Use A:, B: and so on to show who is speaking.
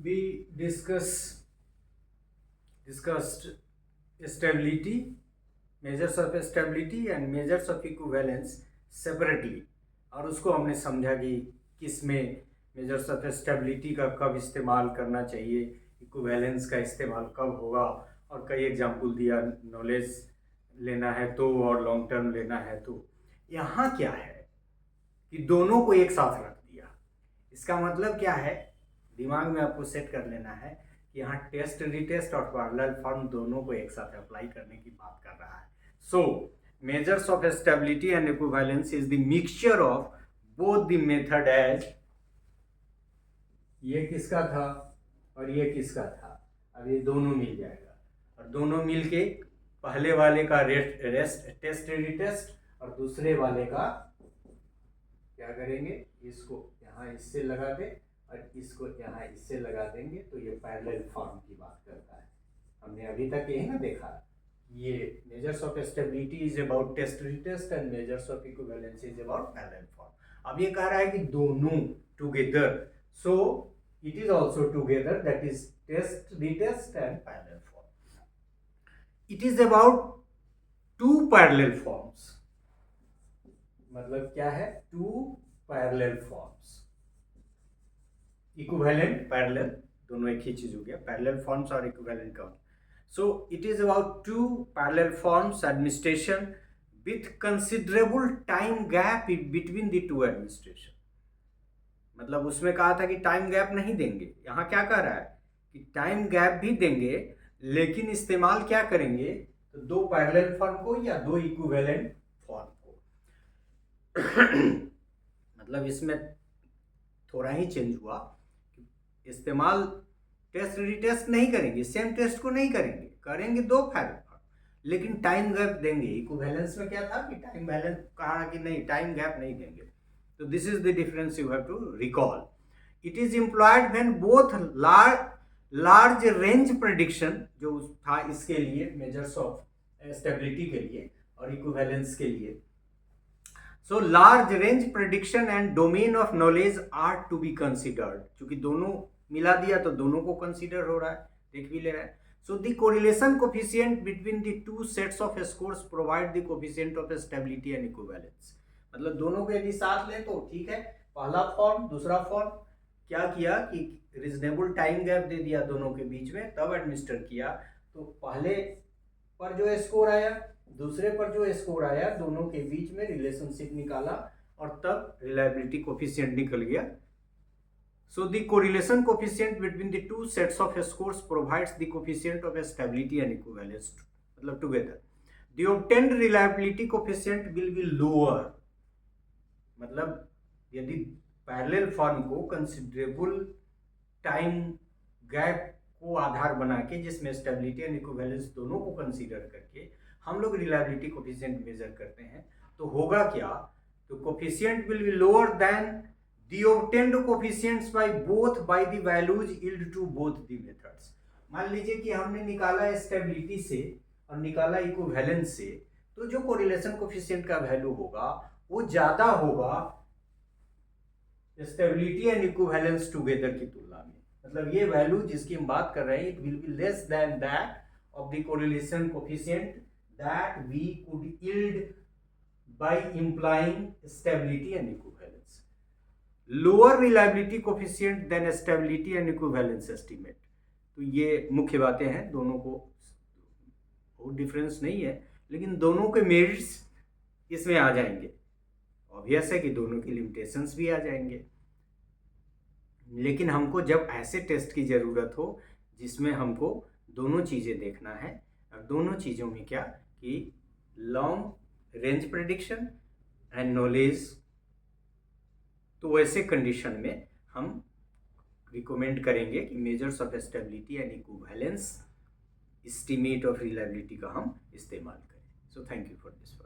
A: we discussed stability, measures of stability and measures of equivalence separately, और उसको हमने समझा कि किस में मेजर्स ऑफ स्टेबिलिटी का कब इस्तेमाल करना चाहिए, इक्विवेलेंस का इस्तेमाल कब होगा, और कई एग्जाम्पल दिया, नॉलेज लेना है तो और लॉन्ग टर्म लेना है तो। यहाँ क्या है कि दोनों को एक साथ रख दिया। इसका मतलब क्या है, दिमाग में आपको सेट कर लेना है कि यहाँ टेस्ट रिटेस्ट और पैरेलल फॉर्म दोनों को एक साथ अप्लाई करने की बात कर रहा है। So measures of stability and equivalence is the mixture of both the method as, ये किसका था और ये किसका था, अब ये दोनों मिल जाएगा, और दोनों मिल के पहले वाले का टेस्ट रिटेस्ट और दूसरे वाले का क्या करेंगे, इसको यहाँ इससे लगा दे और इसको यहाँ इससे लगा देंगे, तो ये पैरेलल फॉर्म की बात करता है। हमने अभी तक यही ना देखा, ये measures of stability is about test retest and measures of equivalence is about parallel form. अब ये कह रहा है कि दोनों together, so it is also together, that is test retest and parallel form. It is about two parallel forms, मतलब क्या है, two parallel forms, equivalent parallel दोनों एक ही चीज हो गया, पैरेलल फॉर्म्स और इक्विवेलेंट का। So it is about two parallel forms administration with considerable time gap between the two administration. मतलब उसमें कहा था कि टाइम गैप नहीं देंगे, यहाँ क्या कह रहा है कि टाइम गैप भी देंगे, लेकिन इस्तेमाल क्या करेंगे, तो दो पैरेलल फॉर्म को या दो इक्विवेलेंट फॉर्म को। मतलब इसमें थोड़ा ही चेंज हुआ, इस्तेमाल टेस्ट रिटेस्ट नहीं करेंगे, सेम टेस्ट को नहीं करेंगे, करेंगे दो पैरेलल फॉर्म, लेकिन टाइम गैप देंगे। इक्विवेलेंस में क्या था कि टाइम बैलेंस कहा कि नहीं, टाइम गैप नहीं देंगे। तो this is the difference you have to recall. It is employed when both large range prediction, जो था इसके लिए मेजर्स ऑफ स्टेबिलिटी के लिए और इक्विवेलेंस के लिए, so large range prediction and domain of knowledge are to be considered. चूंकि दोनों मिला दिया तो दोनों को कंसिडर हो रहा है, देख भी ले रहा है। सो the correlation coefficient between the two sets of scores provide the coefficient of stability and equivalence. मतलब दोनों को यदि साथ लें तो ठीक है, पहला फॉर्म दूसरा फॉर्म। क्या किया कि रीजनेबल टाइम गैप दे दिया दोनों के बीच में, तब एडमिनिस्टर किया, तो पहले पर जो स्कोर आया दूसरे पर जो स्कोर आया, दोनों के बीच में रिलेशनशिप निकाला और तब रिलायबिलिटी कोफिशिएंट निकल गया। So the correlation coefficient between the two sets of scores provides the coefficient of stability and equivalence, मतलब together. The obtained reliability coefficient will be lower. मतलब यदि पैरेलल फॉर्म को कंसिडरेबल टाइम गैप को आधार बना के, जिसमें स्टेबिलिटी एंड इक्विवेलेंस दोनों को कंसीडर करके हम लोग रिलायबिलिटी कोफिशिएंट मेजर करते हैं, तो होगा क्या, तो coefficient will be lower than the obtained coefficients by both by the values yield to both the methods. मान लीजिए कि हमने निकाला स्टेबिलिटी से और निकाला इक्विवेलेंस से, तो जो कोरिलेशन कोफिशिएंट का वैल्यू होगा वो ज्यादा होगा स्टेबिलिटी एंड इक्विवेलेंस टुगेदर की तुलना में। मतलब ये वैल्यू जिसकी हम बात कर रहे हैं, it will be less than that of the correlation coefficient that we could yield by implying stability and equivalence. Lower reliability coefficient than stability and equivalence estimate. तो ये मुख्य बातें हैं, दोनों को बहुत डिफरेंस नहीं है, लेकिन दोनों के मेरिट्स इसमें आ जाएंगे। ऑब्वियस है कि दोनों की लिमिटेशंस भी आ जाएंगे, लेकिन हमको जब ऐसे टेस्ट की ज़रूरत हो जिसमें हमको दोनों चीज़ें देखना है, और दोनों चीज़ों में क्या कि long range prediction and knowledge, तो वैसे कंडीशन में हम रिकमेंड करेंगे कि measures of stability and equivalence estimate of reliability का हम इस्तेमाल करें। So thank you for this.